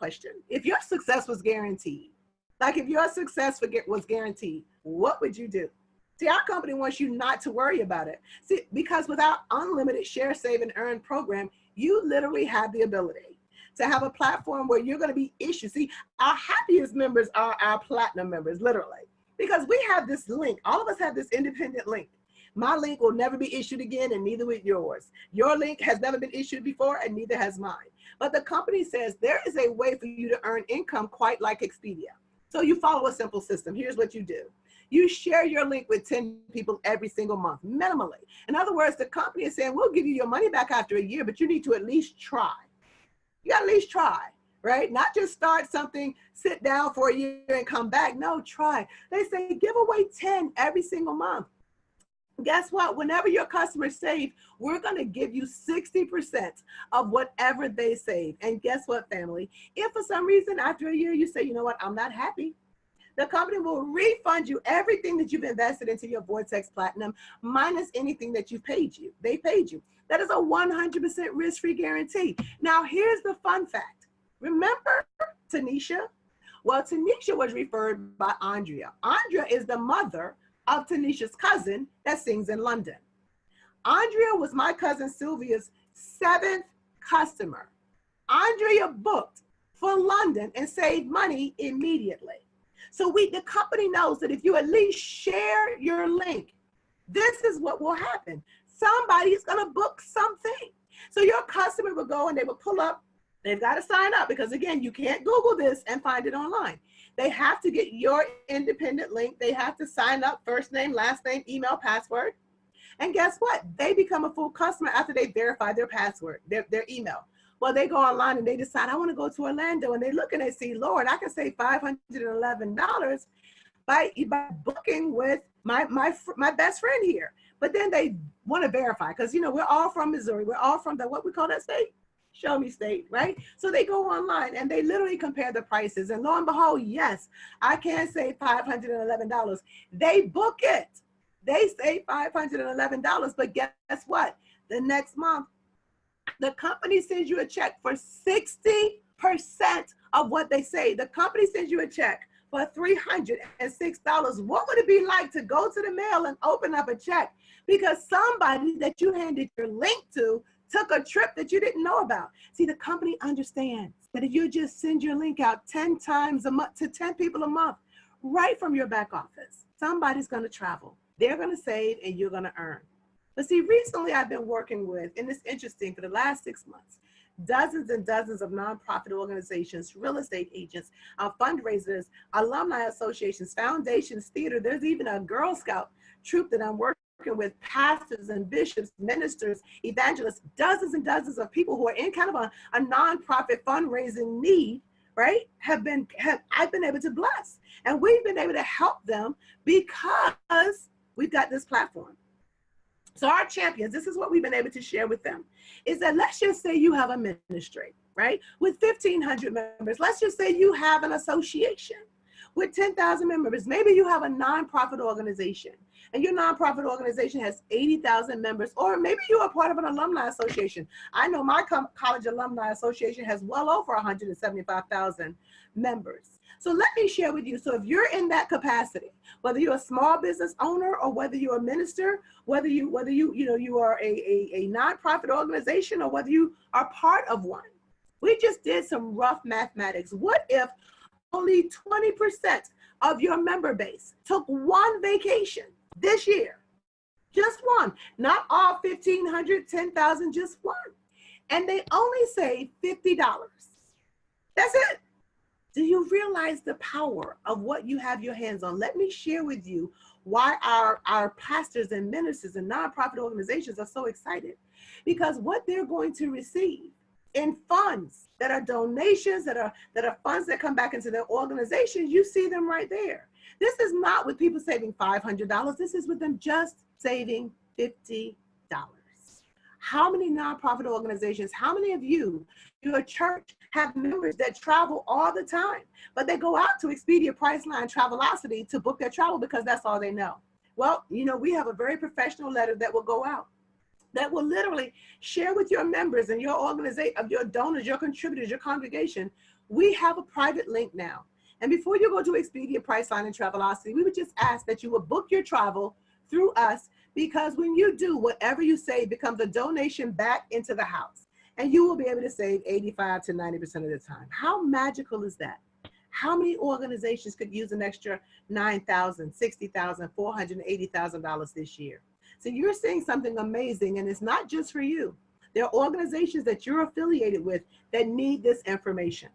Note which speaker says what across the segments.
Speaker 1: question. If your success was guaranteed, like if your success was guaranteed, what would you do? See, our company wants you not to worry about it. See, because with our unlimited share, save, and earn program, you literally have the ability to have a platform where you're going to be issued. See, our happiest members are our platinum members, literally, because we have this link. All of us have this independent link. My link will never be issued again, and neither will yours. Your link has never been issued before, and neither has mine. But the company says there is a way for you to earn income quite like Expedia. So you follow a simple system. Here's what you do. You share your link with 10 people every single month, minimally. In other words, the company is saying, we'll give you your money back after a year, but you need to at least try. You got to at least try, right? Not just start something, sit down for a year and come back. No, try. They say give away 10 every single month. Guess what? Whenever your customers save, we're going to give you 60% of whatever they save. And guess what, family? If for some reason after a year you say, you know what, I'm not happy, the company will refund you everything that you've invested into your Vortex Platinum minus anything that they paid you. That is a 100% risk-free guarantee. Now, here's the fun fact. Remember Tanisha? Well, Tanisha was referred by Andrea. Andrea is the mother of Tanisha's cousin that sings in London. Andrea was my cousin Sylvia's 7th customer. Andrea booked for London and saved money immediately. So the company knows that if you at least share your link, this is what will happen. Somebody's gonna book something. So your customer will go and they will pull up, they've got to sign up because again, you can't Google this and find it online. They have to get your independent link. They have to sign up, first name, last name, email, password. And guess what? They become a full customer after they verify their password, their email. Well, they go online and they decide, I want to go to Orlando, and they look and they see, Lord, I can save $511 by booking with my best friend here. But then they want to verify because, you know, we're all from Missouri. We're all from what we call that state? Show me state, right? So they go online and they literally compare the prices. And lo and behold, yes, I can save $511. They book it. They save $511. But guess what? The next month, the company sends you a check for 60% of what they say. The company sends you a check for $306. What would it be like to go to the mail and open up a check because somebody that you handed your link to took a trip that you didn't know about? See, the company understands that if you just send your link out 10 times a month to 10 people a month, right from your back office, somebody's going to travel. They're going to save and you're going to earn. But see, recently I've been working with, and it's interesting, for the last 6 months, dozens and dozens of nonprofit organizations, real estate agents, fundraisers, alumni associations, foundations, theater. There's even a Girl Scout troop that I'm working with, pastors and bishops, ministers, evangelists, dozens and dozens of people who are in kind of a nonprofit fundraising need, right? I've been able to bless. And we've been able to help them because we've got this platform. So our champions, this is what we've been able to share with them, is that let's just say you have a ministry, right? With 1,500 members. Let's just say you have an association with 10,000 members. Maybe you have a nonprofit organization and your nonprofit organization has 80,000 members, or maybe you are part of an alumni association. I know my college alumni association has well over 175,000 members. So let me share with you. So if you're in that capacity, whether you're a small business owner or whether you're a minister, whether you are a nonprofit organization or whether you are part of one, we just did some rough mathematics. What if only 20% of your member base took one vacation this year? Just one, not all 1,500, 10,000, just one. And they only save $50. That's it. Do you realize the power of what you have your hands on? Let me share with you why our pastors and ministers and nonprofit organizations are so excited. Because what they're going to receive in funds that are donations, that are funds that come back into their organization, you see them right there. This is not with people saving $500. This is with them just saving $50. How many nonprofit organizations, how many of you, your church, have members that travel all the time, but they go out to Expedia, Priceline, Travelocity to book their travel because that's all they know? Well, you know, we have a very professional letter that will go out that will literally share with your members and your organization, of your donors, your contributors, your congregation, we have a private link now. And before you go to Expedia, Priceline, and Travelocity, we would just ask that you would book your travel through us, because when you do, whatever you save becomes a donation back into the house. And you will be able to save 85 to 90% of the time. How magical is that? How many organizations could use an extra $9,000, $60,000, $480,000 this year? So you're seeing something amazing, and it's not just for you. There are organizations that you're affiliated with that need this information.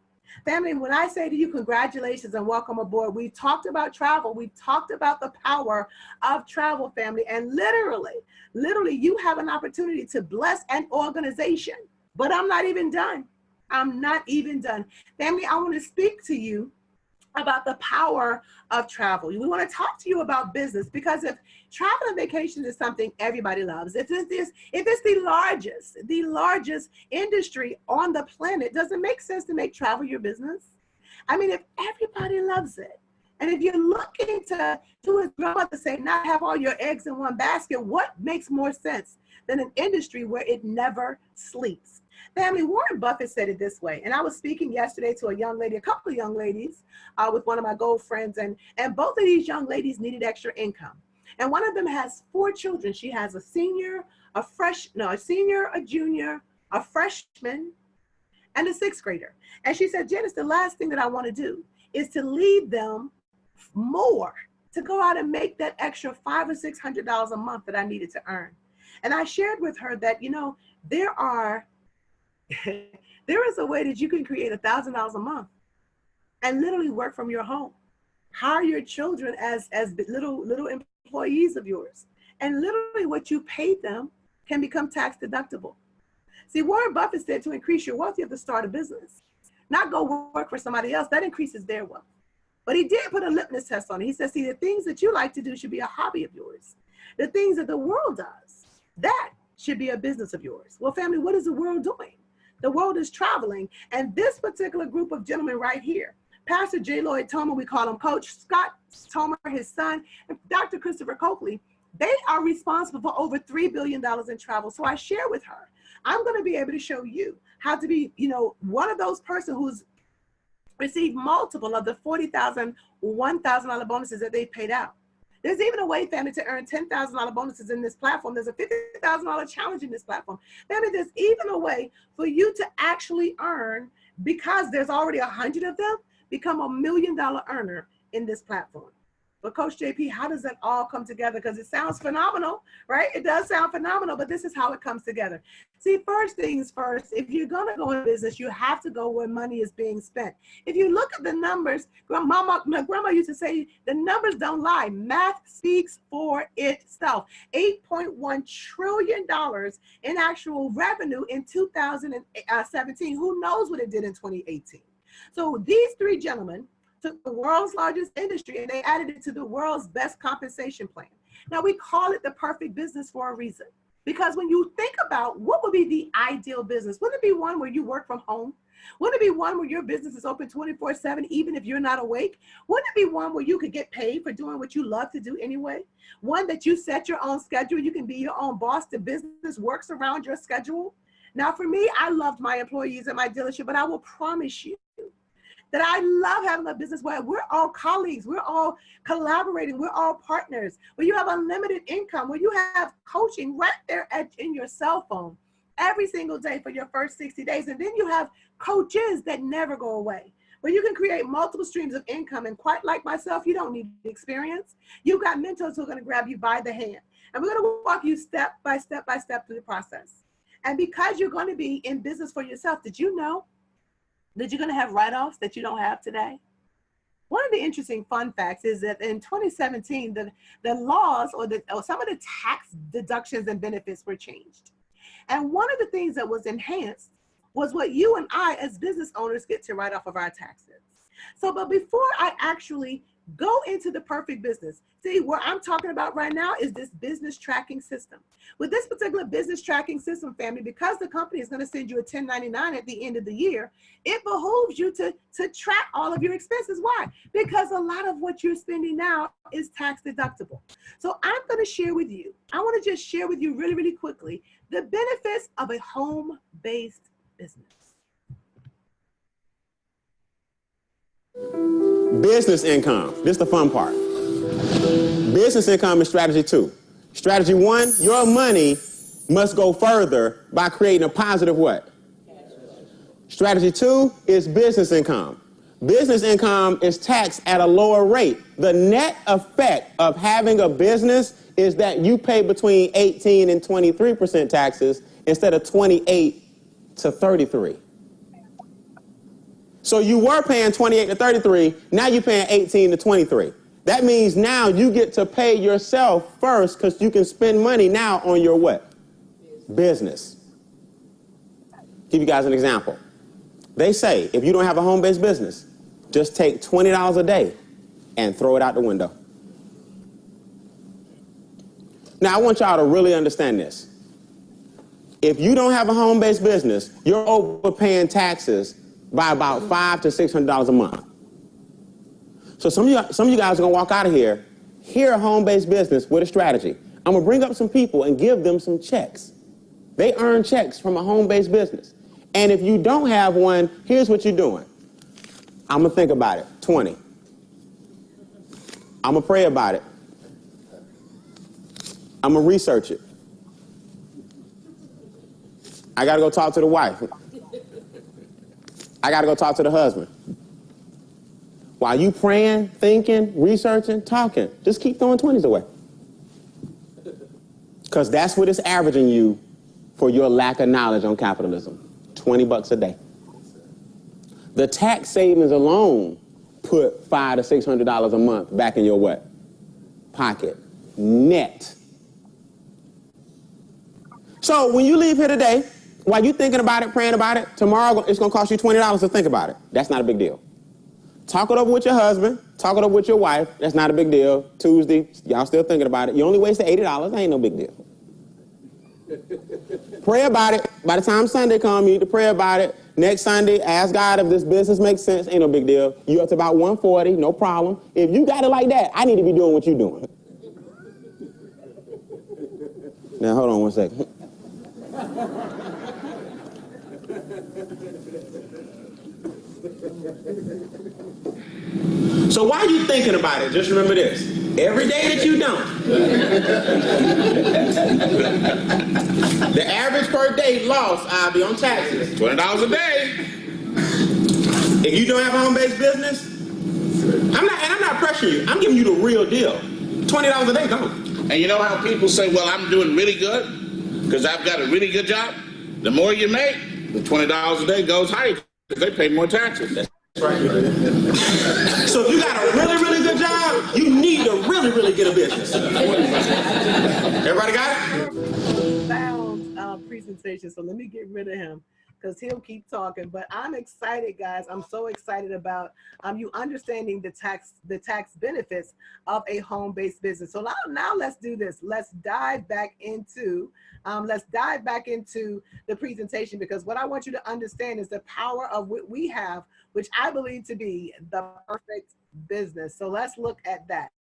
Speaker 1: Family, when I say to you, congratulations and welcome aboard, we talked about travel. We talked about the power of travel, family. And literally, you have an opportunity to bless an organization. But I'm not even done. I'm not even done. Family, I want to speak to you about the power of travel. We want to talk to you about business, because if travel and vacation is something everybody loves, if it's the largest industry on the planet, does it make sense to make travel your business? I mean, if everybody loves it, and if you're looking to do as grandmother say, not have all your eggs in one basket, what makes more sense than an industry where it never sleeps? Family, Warren Buffett said it this way, and I was speaking yesterday to a couple of young ladies with one of my gold friends, and both of these young ladies needed extra income. And one of them has 4 children. She has a senior, a junior, a freshman, and a 6th grader. And she said, Janice, the last thing that I want to do is to leave them more to go out and make that extra $500 or $600 a month that I needed to earn. And I shared with her that, there is a way that you can create $1,000 a month and literally work from your home. Hire your children as little employees of yours. And literally what you paid them can become tax deductible. See, Warren Buffett said to increase your wealth, you have to start a business, not go work for somebody else. That increases their wealth. But he did put a litmus test on it. He said, see, the things that you like to do should be a hobby of yours. The things that the world does, that should be a business of yours. Well, family, what is the world doing? The world is traveling. And this particular group of gentlemen right here, Pastor J. Lloyd Thomas, we call him Coach, Scott Thomas, his son, and Dr. Christopher Coakley, they are responsible for over $3 billion in travel. So I share with her, I'm going to be able to show you how to be, one of those person who's received multiple of the $40,000, $1,000 bonuses that they paid out. There's even a way, family, to earn $10,000 bonuses in this platform. There's a $50,000 challenge in this platform. Family, there's even a way for you to actually earn, because there's already 100 of them, become $1 million earner in this platform. But Coach JP, how does that all come together? Because it sounds phenomenal, right? It does sound phenomenal, but this is how it comes together. See, first things first, if you're going to go in business, you have to go where money is being spent. If you look at the numbers, my grandma used to say, the numbers don't lie. Math speaks for itself. $8.1 trillion in actual revenue in 2017. Who knows what it did in 2018? So these 3 gentlemen took the world's largest industry and they added it to the world's best compensation plan. Now, we call it the perfect business for a reason, because when you think about what would be the ideal business, wouldn't it be one where you work from home? Wouldn't it be one where your business is open 24/7, even if you're not awake? Wouldn't it be one where you could get paid for doing what you love to do anyway? One that you set your own schedule, you can be your own boss, the business works around your schedule. Now, for me, I loved my employees at my dealership, but I will promise you that I love having a business where we're all colleagues, we're all collaborating, we're all partners, where you have unlimited income, where you have coaching right there in your cell phone every single day for your first 60 days. And then you have coaches that never go away, where you can create multiple streams of income. And quite like myself, you don't need experience. You've got mentors who are going to grab you by the hand. And we're going to walk you step by step through the process. And because you're going to be in business for yourself, did you know that you're going to have write-offs that you don't have today? One of the interesting fun facts is that in 2017, the laws or some of the tax deductions and benefits were changed. And one of the things that was enhanced was what you and I as business owners get to write off of our taxes. So, but before I actually go into the perfect business, see, what I'm talking about right now is this business tracking system. With this particular business tracking system, family, because the company is going to send you a 1099 at the end of the year, it behooves you to track all of your expenses. Why? Because a lot of what you're spending now is tax deductible. So I'm going to share with you, I want to just share with you really, really quickly, the benefits of a home-based business.
Speaker 2: Business income. This is the fun part. Business income is strategy 2. Strategy 1, your money must go further by creating a positive what? Strategy 2 is business income. Business income is taxed at a lower rate. The net effect of having a business is that you pay between 18 and 23% taxes instead of 28 to 33. So you were paying 28 to 33, now you're paying 18 to 23. That means now you get to pay yourself first because you can spend money now on your what? Business. Give you guys an example. They say if you don't have a home-based business, just take $20 a day and throw it out the window. Now, I want y'all to really understand this. If you don't have a home-based business, you're overpaying taxes by about $500 to $600 a month. So some of you guys are going to walk out of here a home-based business with a strategy. I'm going to bring up some people and give them some checks. They earn checks from a home-based business. And if you don't have one, here's what you're doing. I'm going to think about it. 20. I'm going to pray about it. I'm going to research it. I got to go talk to the wife. I got to go talk to the husband. While you praying, thinking, researching, talking, just keep throwing 20s away. Because that's what it's averaging you for your lack of knowledge on capitalism. $20 a day. The tax savings alone put $500 to $600 a month back in your what? Pocket. Net. So when you leave here today, while you're thinking about it, praying about it, tomorrow it's going to cost you $20 to think about it. That's not a big deal. Talk it over with your husband. Talk it over with your wife. That's not a big deal. Tuesday, y'all still thinking about it. You only wasted $80. That ain't no big deal. Pray about it. By the time Sunday comes, you need to pray about it. Next Sunday, ask God if this business makes sense. Ain't no big deal. You up to about 140, no problem. If you got it like that, I need to be doing what you're doing. Now, hold on one second. So while you're thinking about it, just remember this. Every day that you don't, the average per day loss, I'll be on taxes, $20 a day. If you don't have a home-based business, I'm not pressuring you. I'm giving you the real deal. $20 a day, gone.
Speaker 3: And you know how people say, well, I'm doing really good because I've got a really good job? The more you make, the $20 a day goes higher because they pay more taxes. That's right.
Speaker 2: So if you got a really, really good job, you need to really, really get a business. Everybody got it?
Speaker 1: Sound presentation, so let me get rid of him because he'll keep talking. But I'm excited, guys. I'm so excited about you understanding the tax benefits of a home-based business. So now let's do this. Let's dive back into the presentation, because what I want you to understand is the power of what we have, which I believe to be the perfect business. So let's look at that.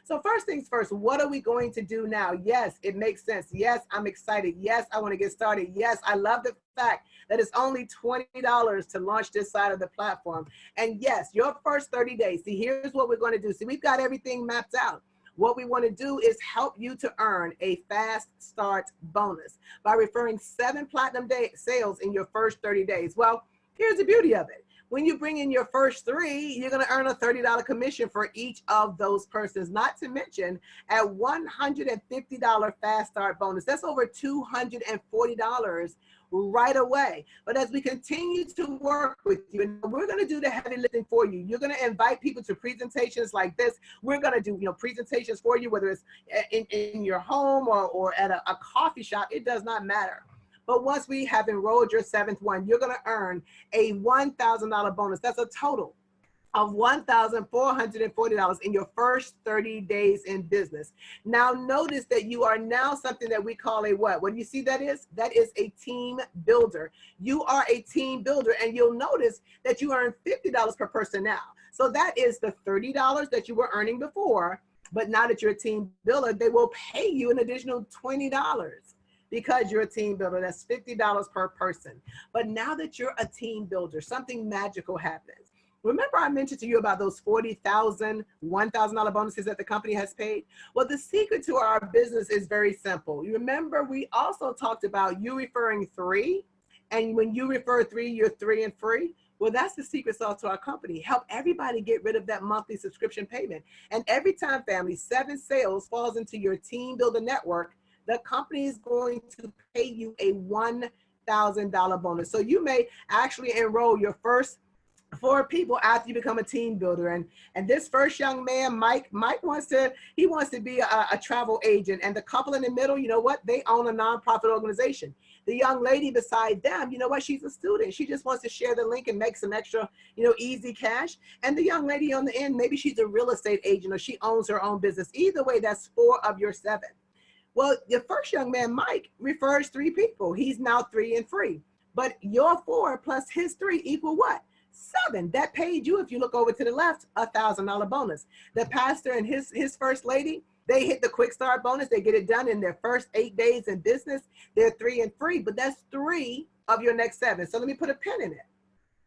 Speaker 1: So first things first, what are we going to do now? Yes, it makes sense. Yes, I'm excited. Yes, I want to get started. Yes, I love the fact that it's only $20 to launch this side of the platform. And yes, your first 30 days. See, here's what we're going to do. See, we've got everything mapped out. What we want to do is help you to earn a fast start bonus by referring 7 platinum sales in your first 30 days. Well, here's the beauty of it. When you bring in your first 3, you're going to earn a $30 commission for each of those persons, not to mention at $150 fast start bonus. That's over $240 right away. But as we continue to work with you, and we're going to do the heavy lifting for you. You're going to invite people to presentations like this. We're going to do presentations for you, whether it's in your home or at a coffee shop. It does not matter. But once we have enrolled your 7th one, you're going to earn a $1,000 bonus. That's a total of $1,440 in your first 30 days in business. Now, notice that you are now something that we call a what? What do you see that is? That is a team builder. You are a team builder, and you'll notice that you earn $50 per person now. So that is the $30 that you were earning before, but now that you're a team builder, they will pay you an additional $20. Because you're a team builder, that's $50 per person. But now that you're a team builder, something magical happens. Remember I mentioned to you about those $40,000, $1,000 bonuses that the company has paid? Well, the secret to our business is very simple. You remember we also talked about you referring 3, and when you refer 3, you're 3 and free. Well, that's the secret sauce to our company. Help everybody get rid of that monthly subscription payment. And every time, family, 7 sales falls into your Team Builder Network, the company is going to pay you a $1,000 bonus. So you may actually enroll your first 4 people after you become a team builder. And this first young man, Mike wants to be a travel agent. And the couple in the middle, you know what? They own a nonprofit organization. The young lady beside them, you know what? She's a student. She just wants to share the link and make some extra, easy cash. And the young lady on the end, maybe she's a real estate agent or she owns her own business. Either way, that's 4 of your 7. Well, the first young man, Mike, refers 3 people. He's now 3 and free. But your 4 plus his 3 equal what? 7. That paid you, if you look over to the left, $1,000 bonus. The pastor and his first lady, they hit the quick start bonus. They get it done in their first 8 days in business. They're 3 and free, but that's 3 of your next 7. So let me put a pin in it.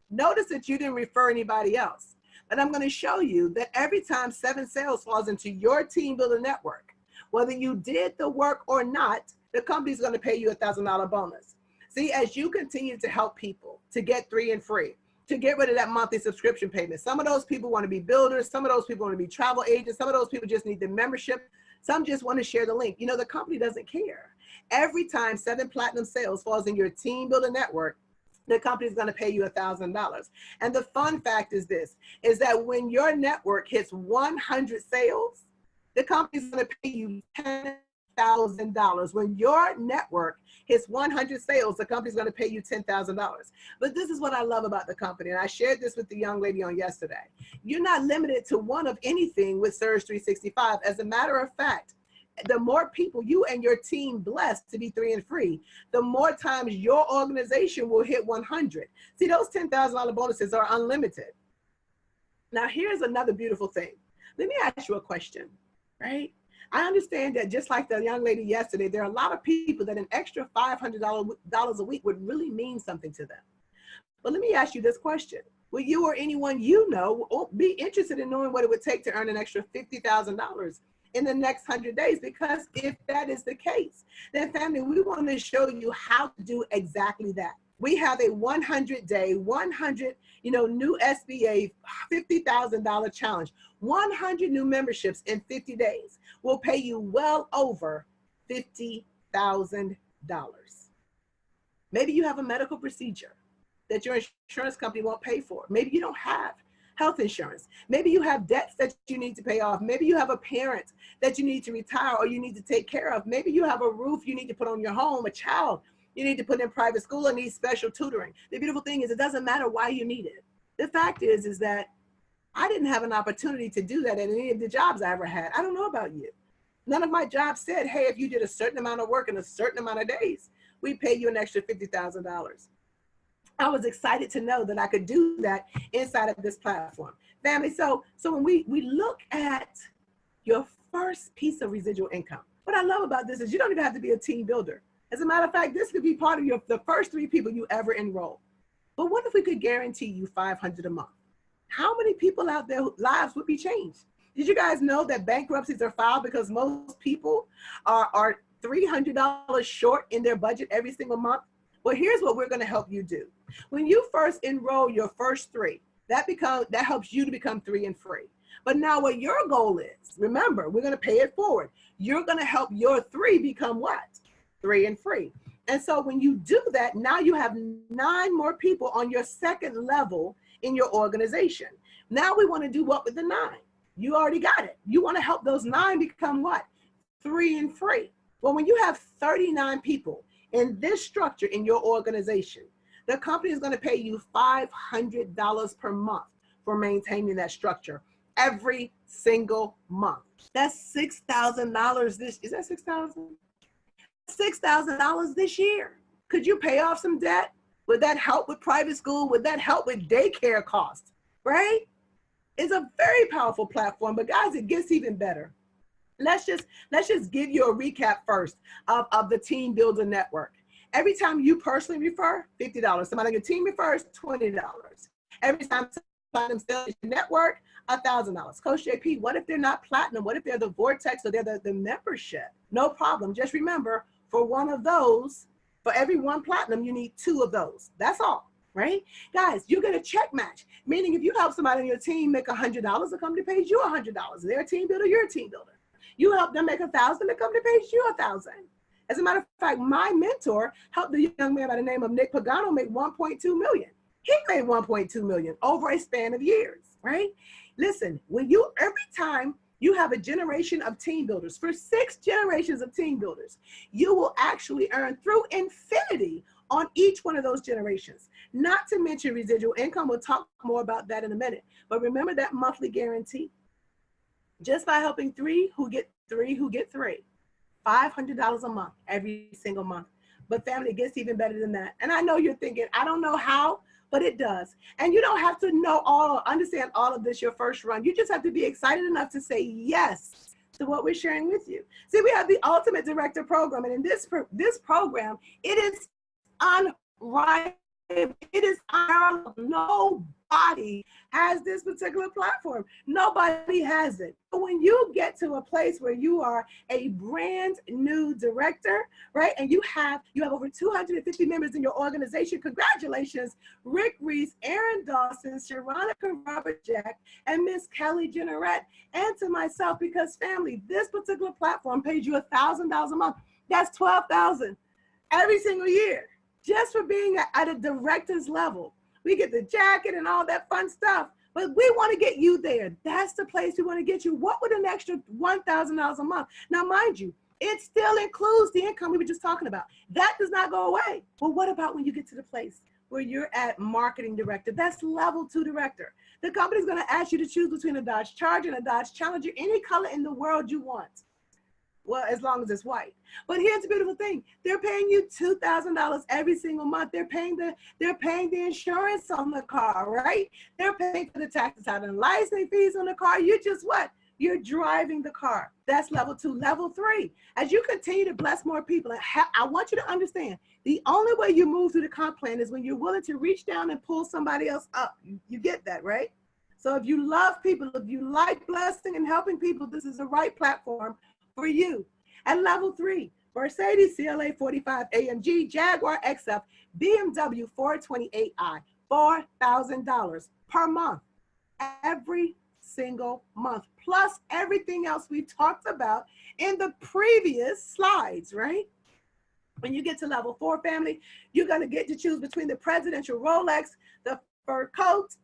Speaker 1: Notice that you didn't refer anybody else. And I'm going to show you that every time 7 sales falls into your Team Builder Network, whether you did the work or not, the company's going to pay you a $1,000 bonus. See, as you continue to help people to get 3 and free, to get rid of that monthly subscription payment. Some of those people want to be builders. Some of those people want to be travel agents. Some of those people just need the membership. Some just want to share the link. The company doesn't care. Every time 7 platinum sales falls in your Team Builder Network, the company is going to pay you $1,000. And the fun fact is this, is that when your network hits 100 sales, the company is going to pay you $10,000. When your network hits 100 sales, the company's going to pay you $10,000. But this is what I love about the company, and I shared this with the young lady on yesterday. You're not limited to one of anything with Surge 365. As a matter of fact, the more people you and your team bless to be 3 and free, the more times your organization will hit 100. See, those $10,000 bonuses are unlimited. Now, here's another beautiful thing. Let me ask you a question, right? I understand that just like the young lady yesterday, there are a lot of people that an extra $500 a week would really mean something to them. But let me ask you this question. Will you or anyone you know be interested in knowing what it would take to earn an extra $50,000 in the next 100 days? Because if that is the case, then family, we want to show you how to do exactly that. We have a 100-day, 100, new SBA $50,000 challenge. 100 new memberships in 50 days will pay you well over $50,000. Maybe you have a medical procedure that your insurance company won't pay for. Maybe you don't have health insurance. Maybe you have debts that you need to pay off. Maybe you have a parent that you need to retire or you need to take care of. Maybe you have a roof you need to put on your home, a child you need to put in private school or needs special tutoring. The beautiful thing is it doesn't matter why you need it. The fact is that I didn't have an opportunity to do that in any of the jobs I ever had. I don't know about you. None of my jobs said, hey, if you did a certain amount of work in a certain amount of days, we pay you an extra $50,000. I was excited to know that I could do that inside of this platform. Family, so when we look at your first piece of residual income, what I love about this is you don't even have to be a team builder. As a matter of fact, this could be part of the first 3 people you ever enroll. But what if we could guarantee you $500 a month? How many people out there lives would be changed? Did you guys know that bankruptcies are filed because most people are $300 short in their budget every single month? Well, here's what we're going to help you do. When you first enroll your first 3, that helps you to become 3 and free. But now what your goal is, remember, we're going to pay it forward. You're going to help your 3 become what? 3 and free. And so when you do that, now you have 9 more people on your second level in your organization. Now we want to do what with the 9? You already got it. You want to help those 9 become what? 3 and free. Well, when you have 39 people in this structure in your organization, the company is going to pay you $500 per month for maintaining that structure every single month. That's $6,000 is that $6,000? $6,000 this year. Could you pay off some debt? Would that help with private school? Would that help with daycare costs? Right? It's a very powerful platform, but guys, it gets even better. Let's just give you a recap first of the Team Builder Network. Every time you personally refer, $50. Somebody on your team refers, $20. Every time platinum sales network, $1,000. Coach JP, what if they're not platinum? What if they're the Vortex or they're the membership? No problem. Just remember, for one of those, for every one platinum, you need 2 of those. That's all, right? Guys, you get a check match, meaning if you help somebody on your team make $100, the company pays you $100. They're a team builder, you're a team builder. You help them make $1,000, the company pays you $1,000. As a matter of fact, my mentor helped a young man by the name of Nick Pagano make $1.2 million. He made $1.2 million over a span of years, right? Listen, every time you have a generation of team builders, for 6 generations of team builders, you will actually earn through infinity on each one of those generations. Not to mention residual income. We'll talk more about that in a minute. But remember that monthly guarantee. Just by helping 3 who get 3 who get 3, $500 a month every single month. But family, it gets even better than that. And I know you're thinking, I don't know how, but it does. And you don't have to understand all of this your first run. You just have to be excited enough to say yes to what we're sharing with you. See, we have the Ultimate Director Program. And in this program, it is unrivaled. It is unparalleled. Nobody has this particular platform. Nobody has it. When you get to a place where you are a brand new director, right, and you have over 250 members in your organization, congratulations, Rick Reese, Aaron Dawson, Sharonica Robert Jack, and Miss Kelly Jennerette, and to myself, because family, this particular platform pays you $1,000 a month. That's $12,000 every single year. Just for being at a director's level. We get the jacket and all that fun stuff, but we want to get you there. That's the place we want to get you. What would an extra $1,000 a month? Now, mind you, it still includes the income we were just talking about. That does not go away. Well, what about when you get to the place where you're at marketing director? That's level 2 director. The company's going to ask you to choose between a Dodge Charger and a Dodge Challenger, any color in the world you want. Well, as long as it's white. But here's the beautiful thing. They're paying you $2,000 every single month. They're paying the insurance on the car, right? They're paying for the taxes out and license fees on the car. You just what? You're driving the car. That's level 2. Level 3, as you continue to bless more people, I want you to understand, the only way you move through the comp plan is when you're willing to reach down and pull somebody else up. You get that, right? So if you love people, if you like blessing and helping people, this is the right platform for you. At level 3, Mercedes CLA 45 AMG, Jaguar XF, BMW 428i, $4,000 per month, every single month, plus everything else we talked about in the previous slides, right? When you get to level 4, family, you're going to get to choose between the presidential Rolex, the fur coat,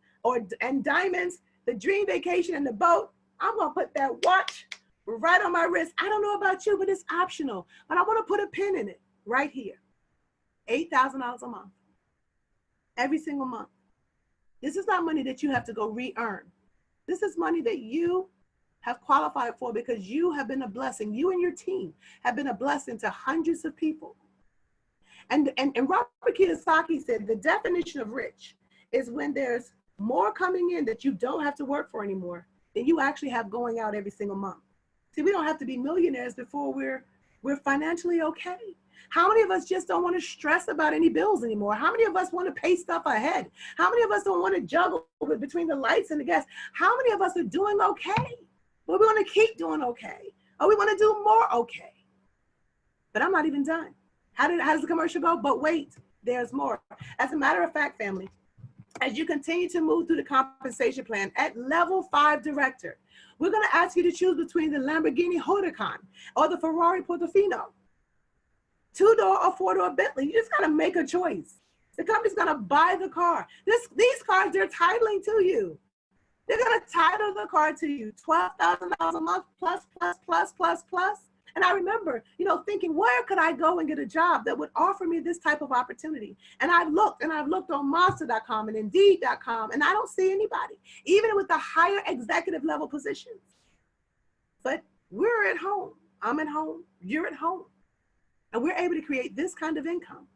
Speaker 1: and diamonds, the dream vacation, and the boat. I'm going to put that watch right on my wrist. I don't know about you, but it's optional. But I want to put a pin in it right here. $8,000 a month, every single month. This is not money that you have to go re-earn. This is money that you have qualified for because you have been a blessing. You and your team have been a blessing to hundreds of people. And Robert Kiyosaki said the definition of rich is when there's more coming in that you don't have to work for anymore than you actually have going out every single month. See, we don't have to be millionaires before we're financially okay. How many of us just don't want to stress about any bills anymore? How many of us want to pay stuff ahead? How many of us don't want to juggle between the lights and the gas? How many of us are doing okay? Well, we want to keep doing okay. Or we want to do more okay. But I'm not even done. How does the commercial go? But wait, there's more. As a matter of fact, family, as you continue to move through the compensation plan at level 5 director, we're going to ask you to choose between the Lamborghini Huracan or the Ferrari Portofino, 2-door or 4-door Bentley. You just got to make a choice. The company's going to buy the car. These cars, they're titling to you. They're going to title the car to you, $12,000 a month plus. And I remember, thinking, where could I go and get a job that would offer me this type of opportunity? And I've looked on Monster.com and Indeed.com, and I don't see anybody, even with the higher executive level positions. But we're at home. I'm at home. You're at home. And we're able to create this kind of income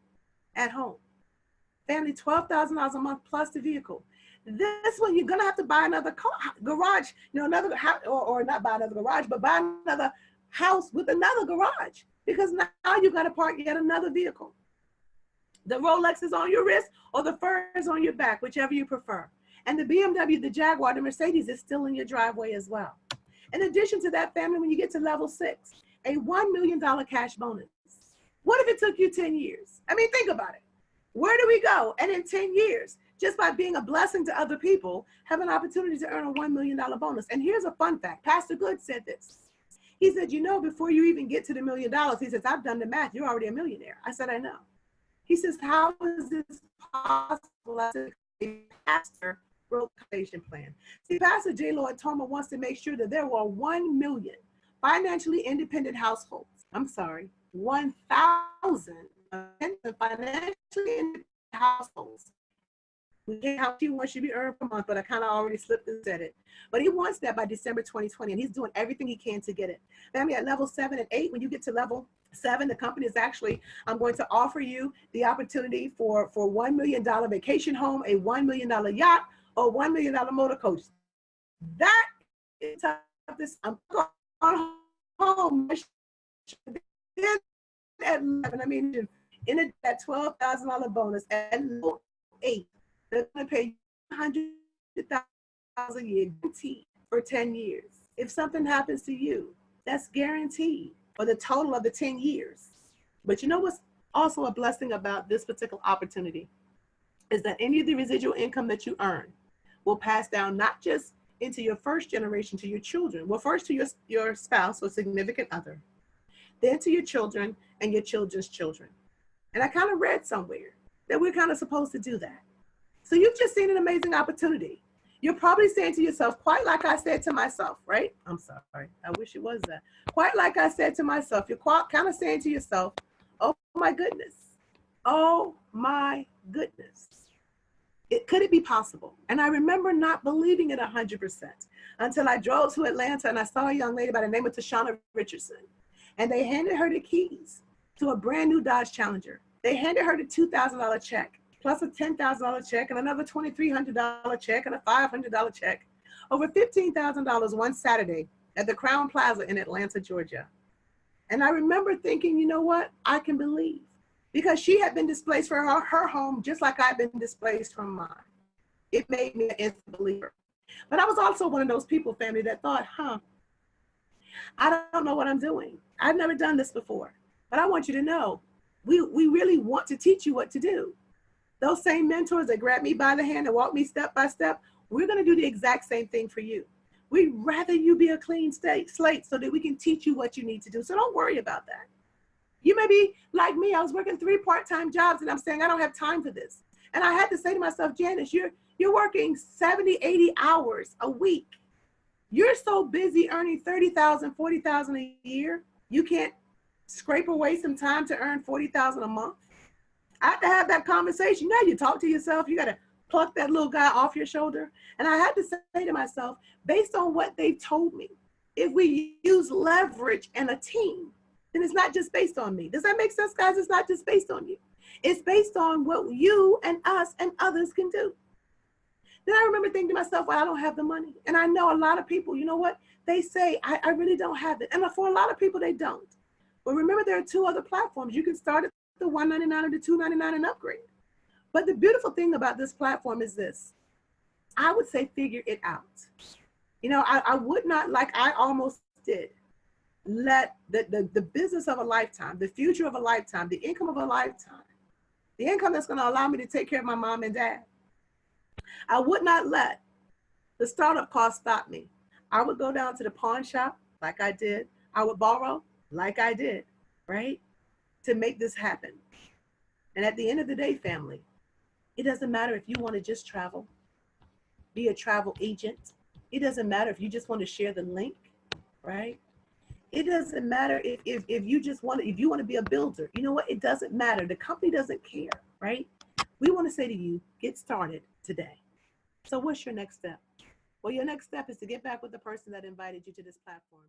Speaker 1: at home. Family, $12,000 a month plus the vehicle. This one, you're going to have to buy another garage, another house, or not buy another garage, but buy another house with another garage, because now you got to park yet another vehicle. The Rolex is on your wrist or the fur is on your back, whichever you prefer. And the BMW, the Jaguar, the Mercedes is still in your driveway as well. In addition to that, family, when you get to level 6, a $1 million cash bonus. What if it took you 10 years? I mean, think about it. Where do we go? And in 10 years, just by being a blessing to other people, have an opportunity to earn a $1 million bonus. And here's a fun fact. Pastor Good said this. He said, you know, before you even get to the $1 million, he says, I've done the math. You're already a millionaire. I said, I know. He says, how is this possible? I said, a pastor wrote a compensation plan. See, Pastor J. Lloyd Thomas wants to make sure that there were 1 million financially independent households. I'm sorry, 1,000 financially independent households. We can't how much one should be earned per month, but I kind of already slipped and said it. But he wants that by December 2020, and he's doing everything he can to get it. Family, at level 7 and 8, when you get to level 7, the company is actually, I'm going to offer you the opportunity for $1 million vacation home, a $1 million yacht, or $1 million motor coach. That is tough. I'm going home. At 11, I mean, in that $12,000 bonus at level 8, they're going to pay $100,000 a year guaranteed for 10 years. If something happens to you, that's guaranteed for the total of the 10 years. But you know what's also a blessing about this particular opportunity is that any of the residual income that you earn will pass down not just into your first generation to your children, well, first to your spouse or significant other, then to your children and your children's children. And I kind of read somewhere that we're kind of supposed to do that. So you've just seen an amazing opportunity. You're probably saying to yourself, quite like I said to myself, right? I'm sorry, I wish it was that. Quite like I said to myself, you're kind of saying to yourself, oh my goodness, oh my goodness. Could it be possible? And I remember not believing it 100% until I drove to Atlanta and I saw a young lady by the name of Tashana Richardson. And they handed her the keys to a brand new Dodge Challenger. They handed her the $2,000 check, plus a $10,000 check and another $2,300 check and a $500 check, over $15,000 one Saturday at the Crown Plaza in Atlanta, Georgia. And I remember thinking, you know what? I can believe. Because she had been displaced from her home just like I've been displaced from mine. It made me an instant believer. But I was also one of those people, family, that thought, I don't know what I'm doing. I've never done this before. But I want you to know, we really want to teach you what to do. Those same mentors that grabbed me by the hand and walked me step by step, we're going to do the exact same thing for you. We'd rather you be a clean slate so that we can teach you what you need to do. So don't worry about that. You may be like me. I was working 3 part-time jobs and I'm saying I don't have time for this. And I had to say to myself, Janice, you're working 70, 80 hours a week. You're so busy earning $30,000, $40,000 a year. You can't scrape away some time to earn $40,000 a month. I had to have that conversation. Now you talk to yourself, you got to pluck that little guy off your shoulder. And I had to say to myself, based on what they've told me, if we use leverage and a team, then it's not just based on me. Does that make sense, guys? It's not just based on you. It's based on what you and us and others can do. Then I remember thinking to myself, well, I don't have the money. And I know a lot of people, you know what? They say, I really don't have it. And for a lot of people, they don't. But remember, there are 2 other platforms. You can start at the $199 or the $299 and upgrade. But the beautiful thing about this platform is this. I would say figure it out. You know, I would not, like I almost did, let the business of a lifetime, the future of a lifetime, the income of a lifetime, the income that's going to allow me to take care of my mom and dad, I would not let the startup cost stop me. I would go down to the pawn shop like I did. I would borrow like I did, right, to make this happen. And at the end of the day, family, it doesn't matter if you want to just travel, be a travel agent. It doesn't matter if you just want to share the link, right? It doesn't matter if you just want to, if you want to be a builder. You know what? It doesn't matter. The company doesn't care, right? We want to say to you, get started today. So what's your next step? Well, your next step is to get back with the person that invited you to this platform.